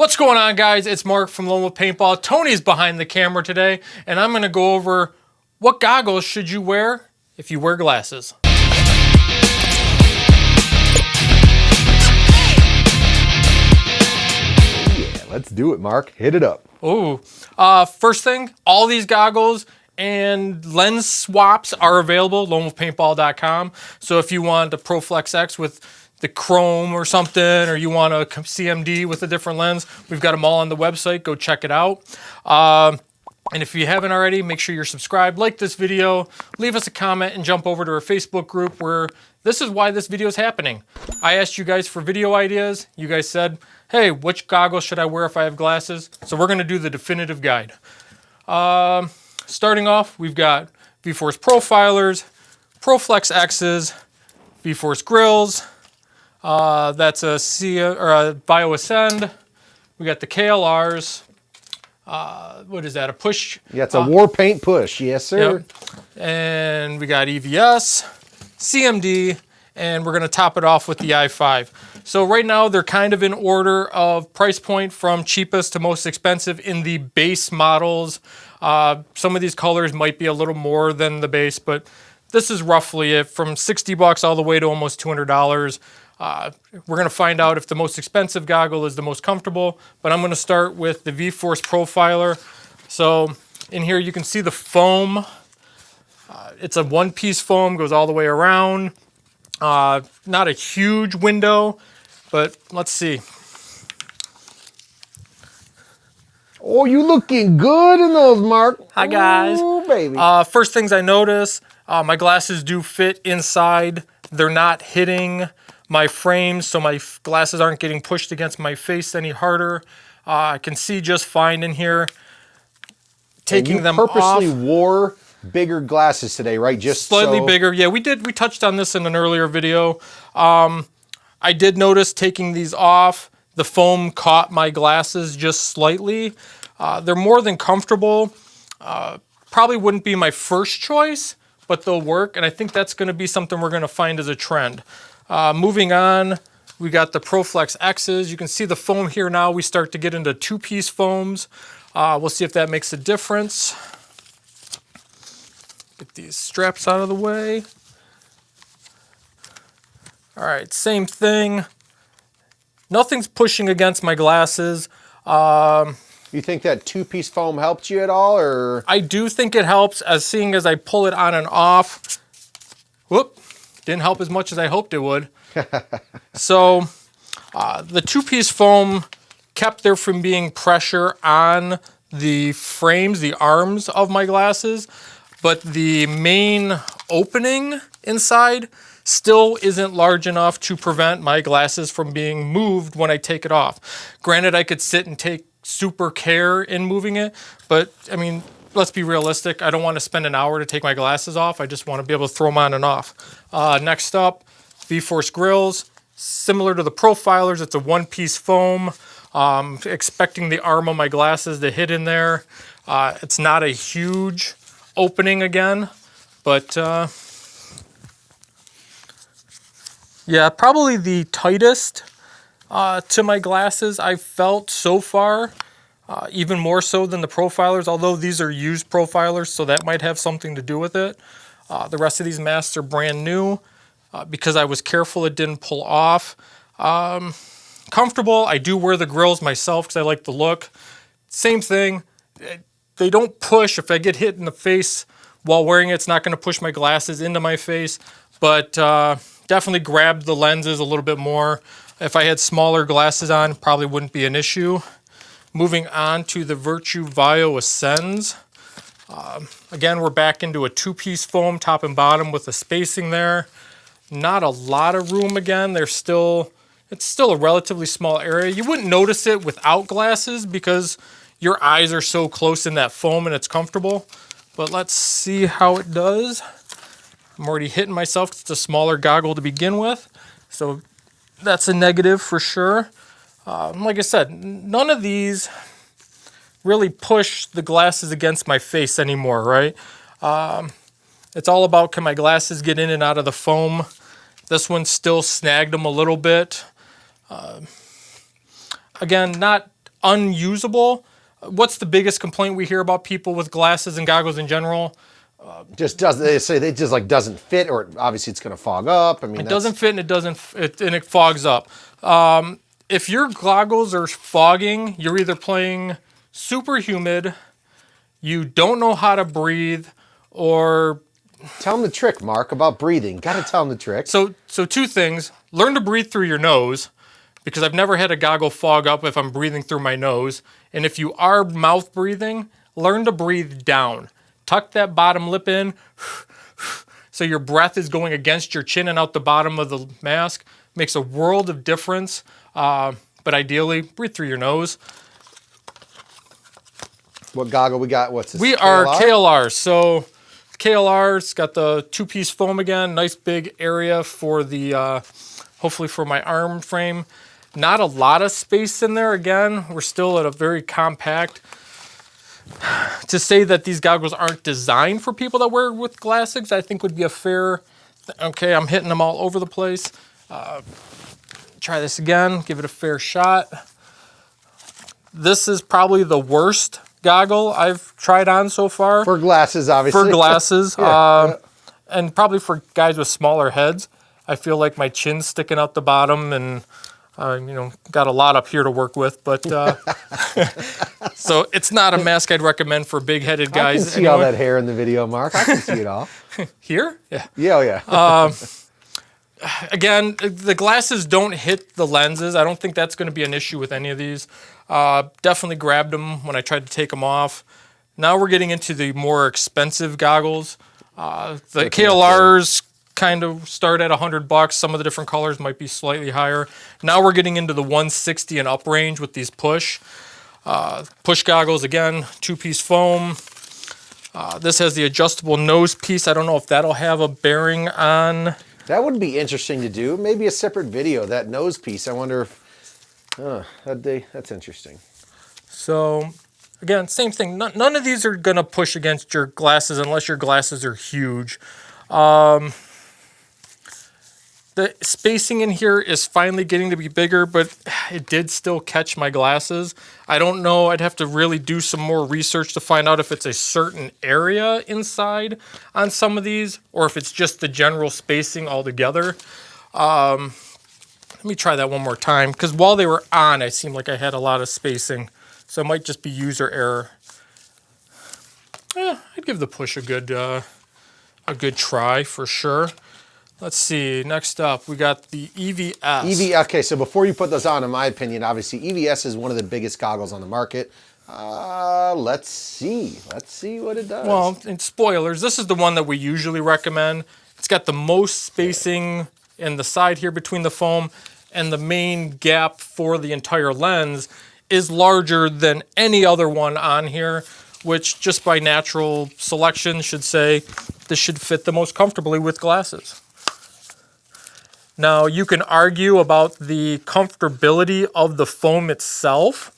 What's going on, guys? It's Mark from Lone Wolf Paintball. Tony's behind the camera today, and I'm going to go over what goggles should you wear if you wear glasses. Yeah, let's do it, Mark. Hit it up. Ooh. First thing, all these goggles and lens swaps are available, lonewolfpaintball.com. So if you want a ProFlex X with the chrome or something, or you want a CMD with a different lens, we've got them all on the website. Go check it out. And if you haven't already, make sure you're subscribed, like this video, leave us a comment, and jump over to our Facebook group where this is why this video is happening. I asked you guys for video ideas. You guys said, hey, which goggles should I wear if I have glasses? So we're gonna do the definitive guide. Starting off, we've got V-Force Profilers, ProFlex X's, V-Force Grills. That's a BioAscend. We got the KLRs. What is that? A push? Yeah, it's a war paint push. Yes, sir. Yep. And we got EVS, CMD, and we're going to top it off with the i5. So right now they're kind of in order of price point from cheapest to most expensive in the base models. Some of these colors might be a little more than the base, but this is roughly it, from 60 bucks all the way to almost $200. We're going to find out if the most expensive goggle is the most comfortable, but I'm going to start with the V-Force Profiler. So in here you can see the foam. It's a one-piece foam, goes all the way around. Not a huge window, but let's see. Oh, you looking good in those, Mark. Hi, guys. Ooh, baby. First things I notice, my glasses do fit inside. They're not hitting my frames, so my glasses aren't getting pushed against my face any harder. I can see just fine in here. Taking them off. You purposely wore bigger glasses today, right? Just slightly bigger. Yeah, we touched on this in an earlier video. I did notice taking these off, the foam caught my glasses just slightly. They're more than comfortable. Probably wouldn't be my first choice, but they'll work, and I think that's going to be something we're going to find as a trend. Moving on, we got the ProFlex X's. You can see the foam here now. We start to get into two-piece foams. We'll see if that makes a difference. Get these straps out of the way. All right, same thing. Nothing's pushing against my glasses. You think that two-piece foam helped you at all, or? I do think it helps, seeing as I pull it on and off. Whoop. Didn't help as much as I hoped it would. So the two-piece foam kept there from being pressure on the frames, the arms of my glasses, but the main opening inside still isn't large enough to prevent my glasses from being moved when I take it off. Granted, I could sit and take super care in moving it, but I mean, let's be realistic. I don't want to spend an hour to take my glasses off. I just want to be able to throw them on and off. Next up, V-Force Grills. Similar to the Profilers, it's a one-piece foam. Expecting the arm of my glasses to hit in there. It's not a huge opening again, but yeah, probably the tightest to my glasses I've felt so far. Even more so than the Profilers, although these are used Profilers, so that might have something to do with it. The rest of these masks are brand new. Because I was careful it didn't pull off. Comfortable, I do wear the grills myself because I like the look. Same thing, they don't push. If I get hit in the face while wearing it, it's not going to push my glasses into my face, but definitely grab the lenses a little bit more. If I had smaller glasses on, probably wouldn't be an issue. Moving on to the Virtue BioAscends. Again, we're back into a two-piece foam, top and bottom, with the spacing there. Not a lot of room again. It's still a relatively small area. You wouldn't notice it without glasses because your eyes are so close in that foam and it's comfortable. But let's see how it does. I'm already hitting myself. It's a smaller goggle to begin with, so that's a negative for sure. Like I said, none of these really push the glasses against my face anymore, right? It's all about, can my glasses get in and out of the foam? This one still snagged them a little bit. Again, not unusable. What's the biggest complaint we hear about people with glasses and goggles in general? Just doesn't. They say they just like doesn't fit, or obviously it's going to fog up. I mean, It doesn't fit, and it fogs up. If your goggles are fogging, you're either playing super humid, you don't know how to breathe, or Tell them the trick, Mark, about breathing. Got to tell them the trick. so two things. Learn to breathe through your nose, because I've never had a goggle fog up if I'm breathing through my nose. And if you are mouth breathing, learn to breathe down. Tuck that bottom lip in so your breath is going against your chin and out the bottom of the mask. Makes a world of difference. But ideally, breathe through your nose. What goggle we got? What's this? We are KLRs. So KLR's got the two-piece foam again. Nice big area for the, hopefully for my arm frame. Not a lot of space in there. Again, we're still at a very compact. To say that these goggles aren't designed for people that wear with glasses, I think would be a fair, okay, I'm hitting them all over the place. Try this again, give it a fair shot. This is probably the worst goggle I've tried on so far. For glasses, obviously. For glasses, Yeah. and probably for guys with smaller heads. I feel like my chin's sticking out the bottom, and got a lot up here to work with, but so it's not a mask I'd recommend for big-headed guys. I can see all that hair in the video, Mark. I can see it all. Here? Yeah. Yeah, oh yeah. Again, the glasses don't hit the lenses. I don't think that's going to be an issue with any of these. Definitely grabbed them when I tried to take them off. Now we're getting into the more expensive goggles. The KLRs kind of start at $100. Some of the different colors might be slightly higher. Now we're getting into the 160 and up range with these push goggles. Again, two-piece foam. This has the adjustable nose piece. I don't know if that'll have a bearing on. That would be interesting to do. Maybe a separate video, that nose piece. I wonder if, that's interesting. So again, same thing. None of these are gonna push against your glasses unless your glasses are huge. The spacing in here is finally getting to be bigger, but it did still catch my glasses. I don't know, I'd have to really do some more research to find out if it's a certain area inside on some of these, or if it's just the general spacing altogether. Let me try that one more time, because while they were on, it seemed like I had a lot of spacing. So it might just be user error. I'd give the push a good try for sure. Let's see, next up, we got the EVS. Okay, so before you put those on, in my opinion, obviously EVS is one of the biggest goggles on the market. Let's see what it does. Well, and spoilers, this is the one that we usually recommend. It's got the most spacing in the side here between the foam, and the main gap for the entire lens is larger than any other one on here, which just by natural selection should say this should fit the most comfortably with glasses. Now, you can argue about the comfortability of the foam itself,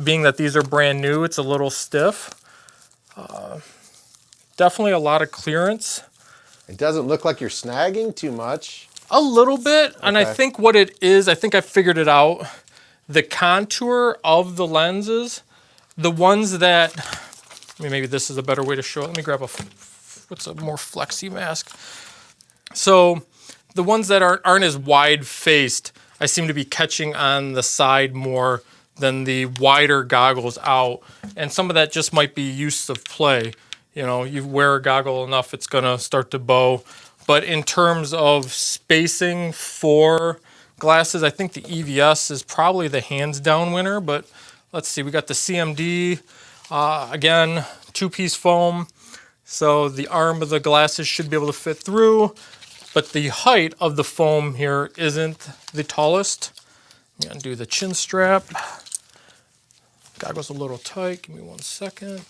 being that these are brand new, it's a little stiff. Definitely a lot of clearance. It doesn't look like you're snagging too much. A little bit, and I think what it is, I think I figured it out. The contour of the lenses, the ones that, maybe this is a better way to show it. Let me grab what's a more flexy mask. So, the ones that aren't as wide-faced, I seem to be catching on the side more than the wider goggles out. And some of that just might be use of play. You know, you wear a goggle enough, it's gonna start to bow. But in terms of spacing for glasses, I think the EVS is probably the hands-down winner. But let's see, we got the CMD, again, two-piece foam. So the arm of the glasses should be able to fit through. But the height of the foam here isn't the tallest. I'm gonna do the chin strap. Goggles a little tight, give me 1 second.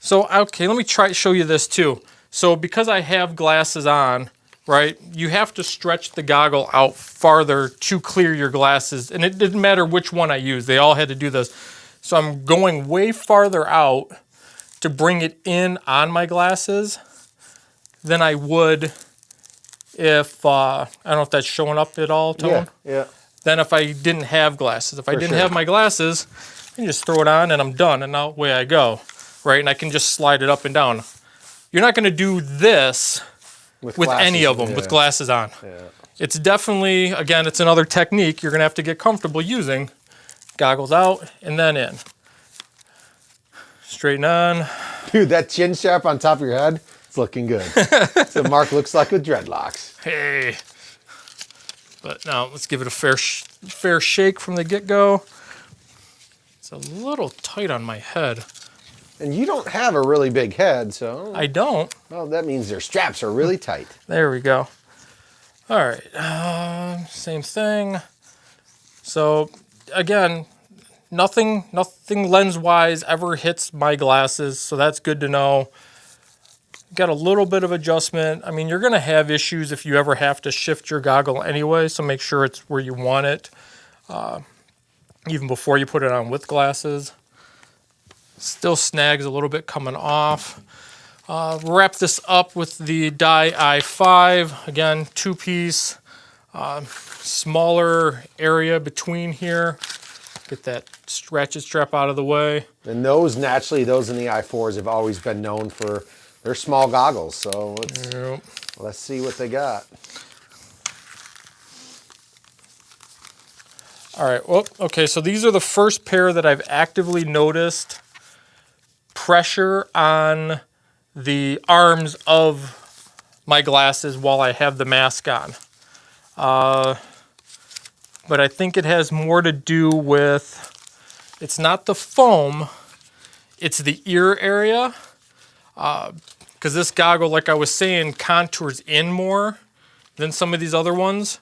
So, okay, let me show you this too. So because I have glasses on, right, you have to stretch the goggle out farther to clear your glasses. And it didn't matter which one I used, they all had to do this. So I'm going way farther out to bring it in on my glasses than I would if, I don't know if that's showing up at all, Tone. Yeah. than if I didn't have glasses. If I didn't sure. have my glasses, I can just throw it on and I'm done, and now away I go, right? And I can just slide it up and down. You're not going to do this with any of them with glasses on. Yeah. It's definitely, again, it's another technique you're going to have to get comfortable using. Goggles out and then in. Straighten on. Dude, that chin strap on top of your head, it's looking good. That's what Mark looks like with dreadlocks. Hey. But now let's give it a fair shake from the get-go. It's a little tight on my head. And you don't have a really big head, so... I don't. Well, that means their straps are really tight. There we go. All right, same thing. So again, nothing lens-wise ever hits my glasses, so that's good to know. Got a little bit of adjustment. I mean, you're gonna have issues if you ever have to shift your goggle anyway, so make sure it's where you want it, even before you put it on with glasses. Still snags a little bit coming off. Wrap this up with the Dye i5. Again, 2-piece, smaller area between here. Get that ratchet strap out of the way. And those in the i4s have always been known for their small goggles. So let's see what they got. All right, well, okay, so these are the first pair that I've actively noticed pressure on the arms of my glasses while I have the mask on. But I think it has more to do with, it's not the foam, it's the ear area. Because this goggle, like I was saying, contours in more than some of these other ones.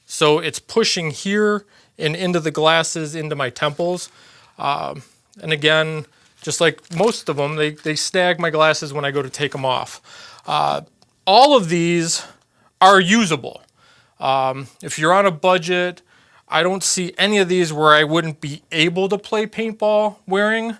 So it's pushing here and into the glasses, into my temples. And again, just like most of them, they snag my glasses when I go to take them off. All of these are usable. If you're on a budget, I don't see any of these where I wouldn't be able to play paintball wearing.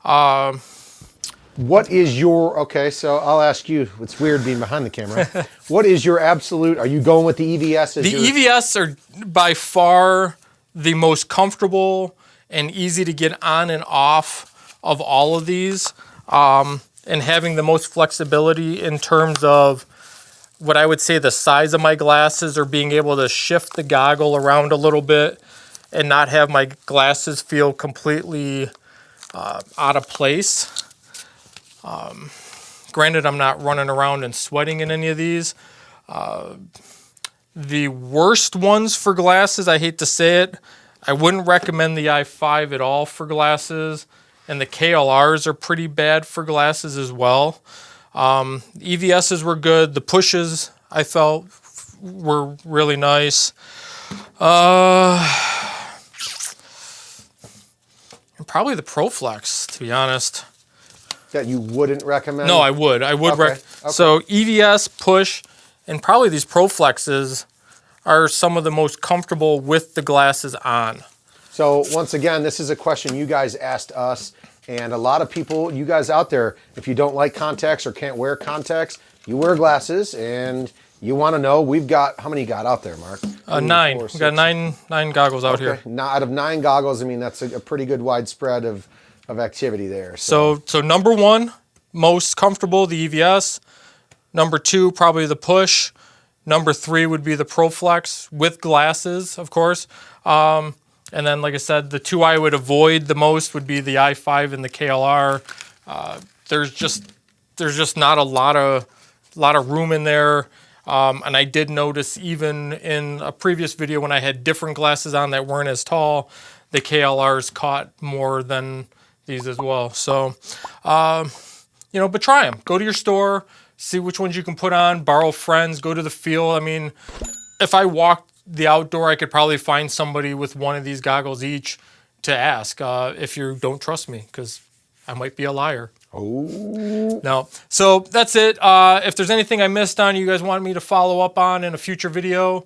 What is your, okay, so I'll ask you, it's weird being behind the camera. What is your absolute, are you going with the EVS? The EVS are by far the most comfortable and easy to get on and off of all of these, and having the most flexibility in terms of what I would say the size of my glasses, or being able to shift the goggle around a little bit and not have my glasses feel completely out of place. Granted, I'm not running around and sweating in any of these. The worst ones for glasses, I hate to say it, I wouldn't recommend the i5 at all for glasses, and the KLRs are pretty bad for glasses as well. EVSs were good. The pushes, I felt, were really nice. And probably the ProFlex, to be honest. That you wouldn't recommend? No, I would. Okay. So EVS, push, and probably these ProFlexes are some of the most comfortable with the glasses on. So once again, this is a question you guys asked us, and a lot of people, you guys out there, if you don't like contacts or can't wear contacts, you wear glasses, and you want to know, we've got, how many you got out there, Mark? 9. We've got nine goggles out here. Out of 9 goggles, I mean, that's a pretty good widespread of activity there. So number 1, most comfortable, the EVS. Number 2, probably the push. Number 3 would be the ProFlex with glasses, of course. And then, like I said, the 2 I would avoid the most would be the i5 and the KLR. There's just not a lot of room in there. And I did notice even in a previous video when I had different glasses on that weren't as tall, the KLRs caught more than these as well. So, but try them. Go to your store, see which ones you can put on, borrow friends, go to the field. I mean, if I walked the outdoor, I could probably find somebody with one of these goggles each to ask if you don't trust me, because I might be a liar. Oh. No. So that's it. If there's anything I missed on you guys want me to follow up on in a future video,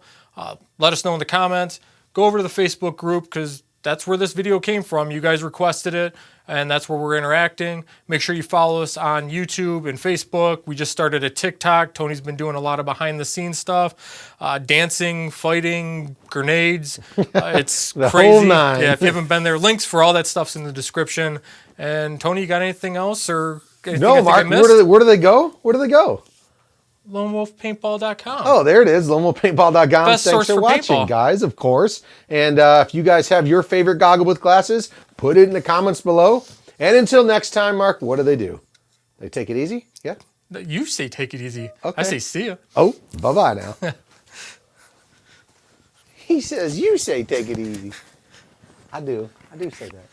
let us know in the comments. Go over to the Facebook group, because that's where this video came from. You guys requested it, and that's where we're interacting. Make sure you follow us on YouTube and Facebook. We just started a TikTok. Tony's been doing a lot of behind-the-scenes stuff, dancing, fighting, grenades. It's The crazy. whole nine. Yeah, if you haven't been there, links for all that stuff's in the description. And Tony, you got anything else or anything I No, think I Mark. missed? Where do they go? Where do they go? LoneWolfPaintball.com. Oh, there it is, lonewolfpaintball.com. Best Thanks source for for watching, paintball. guys, of course. And if you guys have your favorite goggle with glasses, put it in the comments below. And until next time, Mark, what do? They take it easy? Yeah? You say take it easy. Okay. I say see ya. Oh, bye-bye now. He says you say take it easy. I do say that.